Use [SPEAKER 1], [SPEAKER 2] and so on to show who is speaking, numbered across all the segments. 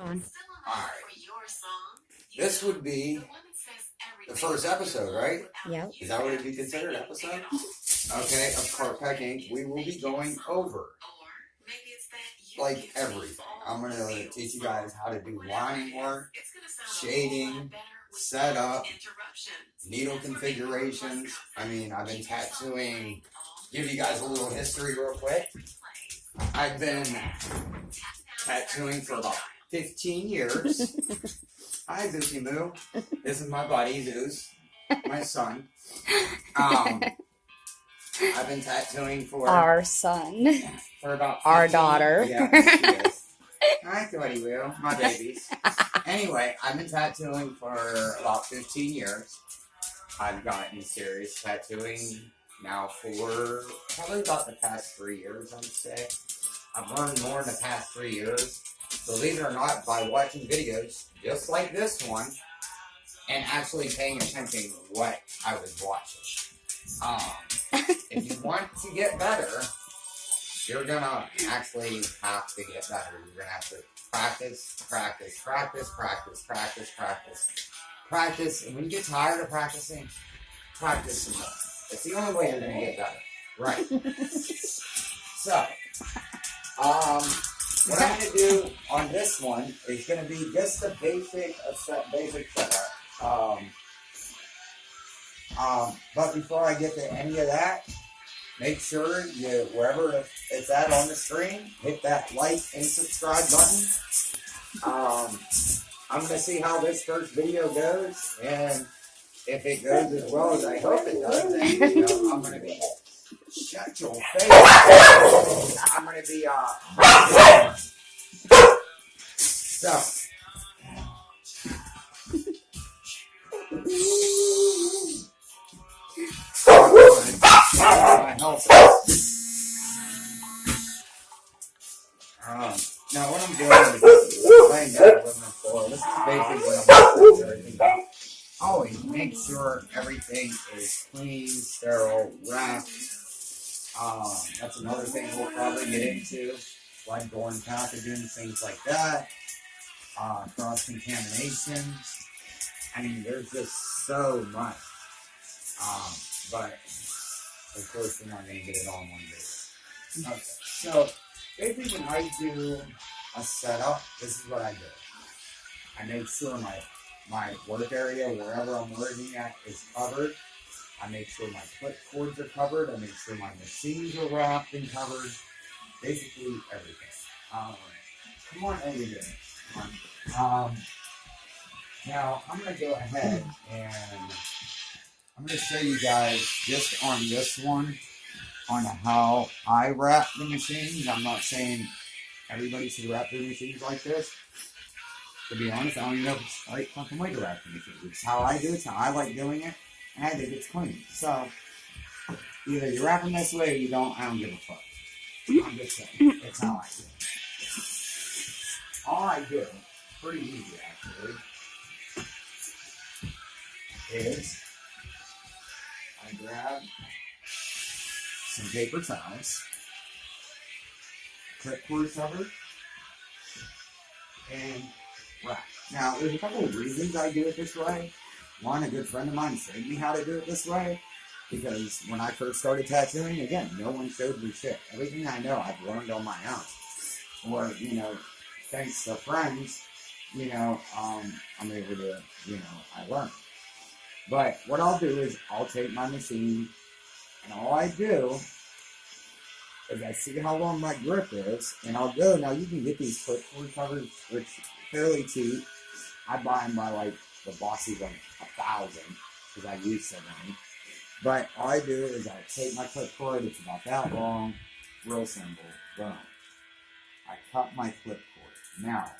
[SPEAKER 1] Alright.
[SPEAKER 2] This would be the first episode, right?
[SPEAKER 1] Yep.
[SPEAKER 2] Is that what it'd be considered, episode? Okay, of Carpecink, we will be going over, like, everything. I'm going to teach you guys how to do line work, shading, setup, needle configurations. I mean, I've been tattooing. Give you guys a little history real quick. I've been tattooing for about 15 years. Hi, Goosey Moo. This is my buddy, Zeus, my son. I've been tattooing for
[SPEAKER 1] our son.
[SPEAKER 2] For about 15,
[SPEAKER 1] our daughter.
[SPEAKER 2] Yeah, she is. Hi, Cody Will, my babies. Anyway, I've been tattooing for about 15 years. I've gotten serious tattooing now for probably about the past 3 years, I would say. I've learned more in the past 3 years. Believe it or not, by watching videos just like this one and actually paying attention to what I was watching. If you want to get better, you're gonna actually have to get better. You're gonna have to practice. And when you get tired of practicing, practice some more. It's the only way you're gonna get better. Right. So, what I'm gonna do on this one is gonna be just a basic setup. But before I get to any of that, make sure you, wherever it's at on the screen, hit that like and subscribe button. I'm going to see how this first video goes, and if it goes as well as I hope it does, then, I'm going to be, shut your face, I'm going to be, so, now what I'm doing is laying down on the floor. This is basically what I'm doing everything about. Always make sure everything is clean, sterile, wrapped. That's another thing we'll probably get into. Blood-borne pathogens, things like that. Cross-contamination. I mean, there's just so much. But, of course, we're not going to get it all in one video. Okay, so, basically when I do a setup, this is what I do. I make sure my work area, wherever I'm working at, is covered. I make sure my clip cords are covered. I make sure my machines are wrapped and covered. Basically, everything. Come on, over here. Come on. Now, I'm going to go ahead and I'm going to show you guys just on this one on how I wrap the machines. I'm not saying everybody should wrap their machines like this. To be honest, I don't even know if it's the right fucking way to wrap the machines. It's how I do it, it's how I like doing it, and I think it's clean. So, either you wrap them this way or you don't, I don't give a fuck. I'm just saying, it's how I do it. All I do, pretty easy actually, is I grab some paper towels, clip cord cover, and wrap. Now, there's a couple of reasons I do it this way. One, a good friend of mine showed me how to do it this way, because when I first started tattooing, again, no one showed me shit. Everything I know, I've learned on my own. Or, thanks to friends, I'm able to, I learned. But what I'll do is I'll take my machine, and all I do is I see how long my grip is, and I'll go. Now, you can get these clipboard covers, which fairly cheap. I buy them by, the Bossies of 1,000, because I use so many. But all I do is I take my clipboard, it's about that long, real simple, boom. I cut my clipboard. Now,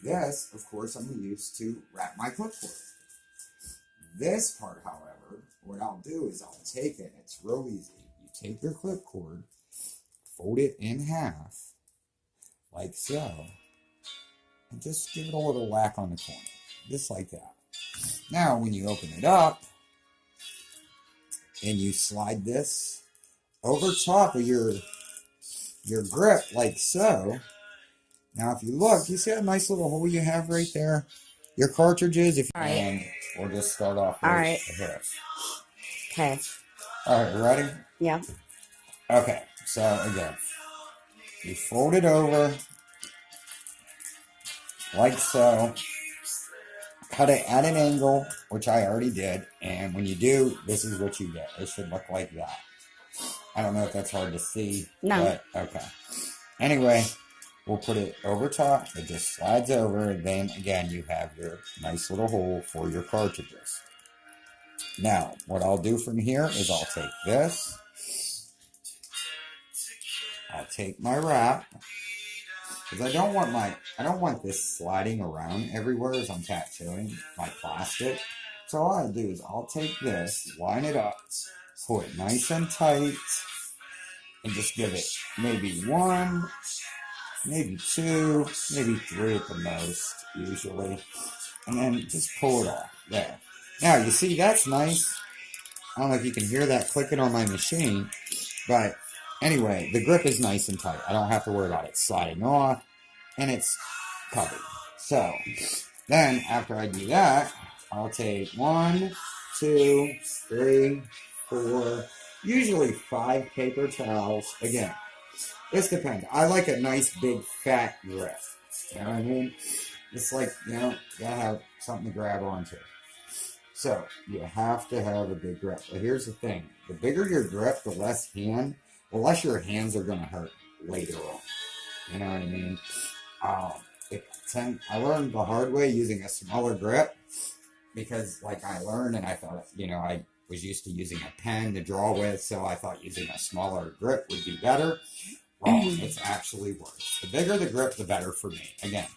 [SPEAKER 2] this, of course, I'm going to use to wrap my clipboard. This part, however, what I'll do is I'll take it. It's real easy. You take your clip cord, fold it in half, like so, and just give it a little whack on the corner, just like that. Now, when you open it up, and you slide this over top of your grip, like so, Now, if you look, you see that nice little hole you have right there? Your cartridges, if
[SPEAKER 1] All right.
[SPEAKER 2] and we'll just start off
[SPEAKER 1] All
[SPEAKER 2] right
[SPEAKER 1] right.
[SPEAKER 2] here.
[SPEAKER 1] Okay.
[SPEAKER 2] All right, you ready?
[SPEAKER 1] Yeah.
[SPEAKER 2] Okay, so again, you fold it over like so. Cut it at an angle, which I already did, and when you do, this is what you get. It should look like that. I don't know if that's hard to see, but okay. Anyway, we'll put it over top. It just slides over, and then again, you have your nice little hole for your cartridges. Now, what I'll do from here is I'll take this. I'll take my wrap. Because I don't want this sliding around everywhere as I'm tattooing my plastic. So all I'll do is I'll take this, line it up, pull it nice and tight, and just give it maybe 1, maybe 2, maybe 3 at the most, usually. And then just pull it off. There. Now, you see, that's nice. I don't know if you can hear that clicking on my machine, but anyway, the grip is nice and tight. I don't have to worry about it sliding off, and it's covered. So, then after I do that, I'll take 1, 2, 3, 4, usually 5 paper towels. Again, this depends. I like a nice big fat grip. You know what I mean? It's like, you gotta have something to grab onto. So, you have to have a big grip. But here's the thing. The bigger your grip, the less your hands are going to hurt later on. You know what I mean? I learned the hard way using a smaller grip because, like, I learned and I thought, I was used to using a pen to draw with, so I thought using a smaller grip would be better. Wrong. It's actually worse. The bigger the grip, the better for me. Again,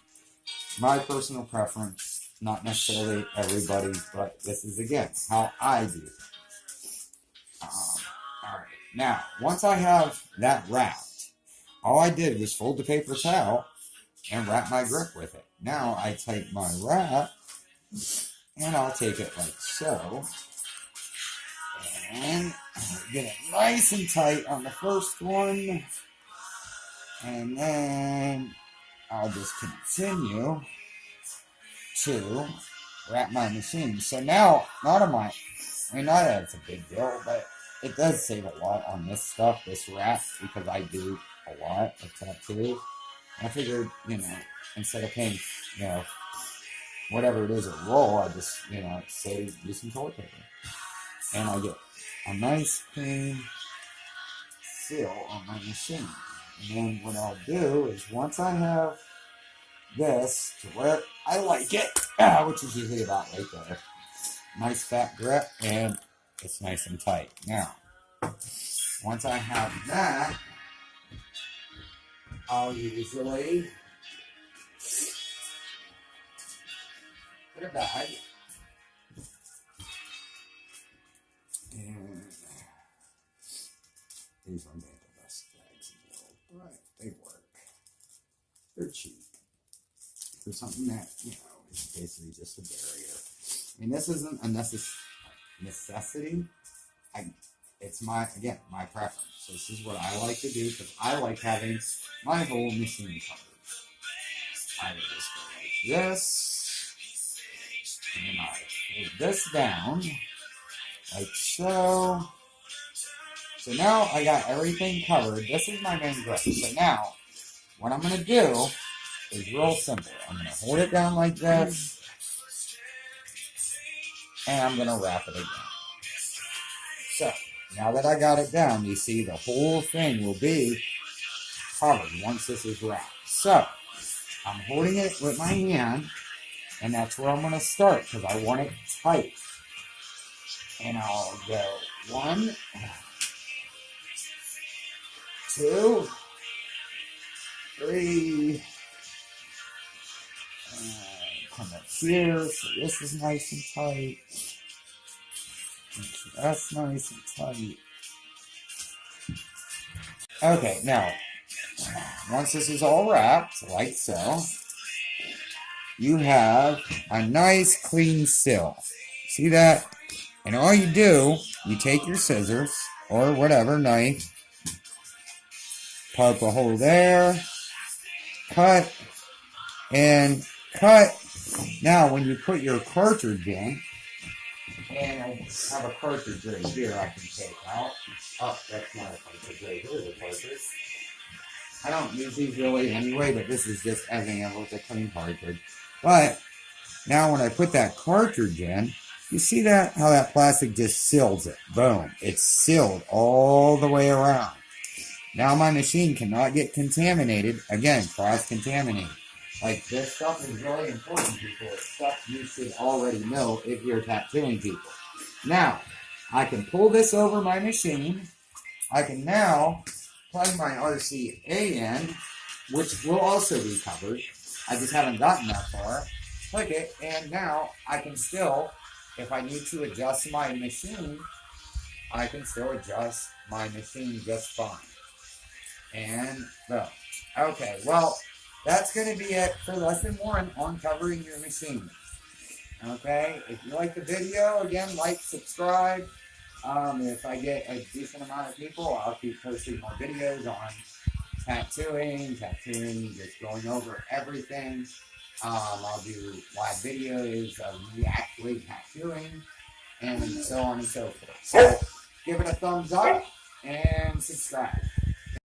[SPEAKER 2] my personal preference. Not necessarily everybody's, but this is, again, how I do it. Alright, now, once I have that wrapped, all I did was fold the paper towel and wrap my grip with it. Now, I take my wrap, and I'll take it like so, and get it nice and tight on the first one, and then I'll just continue to wrap my machine. So now, not that it's a big deal, but it does save a lot on this stuff, this wrap, because I do a lot of tattoos. I figured, instead of paying, whatever it is, a roll, I just, save, use some toilet paper. And I get a nice clean seal on my machine. And then what I'll do is once I have this to where I like it, which is usually about right there. Nice fat grip, and it's nice and tight. Now, once I have that, I'll usually put a bag, and these ones ain't the best bags in the world, but they work. They're cheap. For something that, is basically just a barrier. I mean, this isn't a necessity. It's my preference. This is what I like to do because I like having my whole machine covered. I would just go like this, and then I hold this down, like so. So now I got everything covered. This is my main grip. So now, what I'm going to do is real simple. I'm going to hold it down like this, and I'm going to wrap it again. So, now that I got it down, you see the whole thing will be covered once this is wrapped. So, I'm holding it with my hand, and that's where I'm going to start, because I want it tight. And I'll go 1, 2, 3, come up here, so this is nice and tight. That's nice and tight. Okay, now, once this is all wrapped, like so, you have a nice clean seal. See that? And all you do, you take your scissors, or whatever, knife, poke a hole there, cut, and cut. Now, when you put your cartridge in, and I have a cartridge right here I can take out. Oh, that's not a cartridge right here. Here's a cartridge. I don't use these really anyway, but this is just as an example. It's a clean cartridge. But now when I put that cartridge in, you see that? How that plastic just seals it. Boom. It's sealed all the way around. Now my machine cannot get contaminated. Again, cross-contaminated. Like, this stuff is really important, people. It's stuff you should already know if you're tattooing people. Now, I can pull this over my machine. I can now plug my RCA in, which will also be covered. I just haven't gotten that far. Click it, and now I can still, if I need to adjust my machine, I can still adjust my machine just fine. And boom. Okay, well, that's going to be it for lesson 1 on covering your machine. Okay, if you like the video, again, like, subscribe. If I get a decent amount of people, I'll keep posting more videos on tattooing, just going over everything. I'll do live videos of me actually tattooing, and so on and so forth. So, give it a thumbs up and subscribe.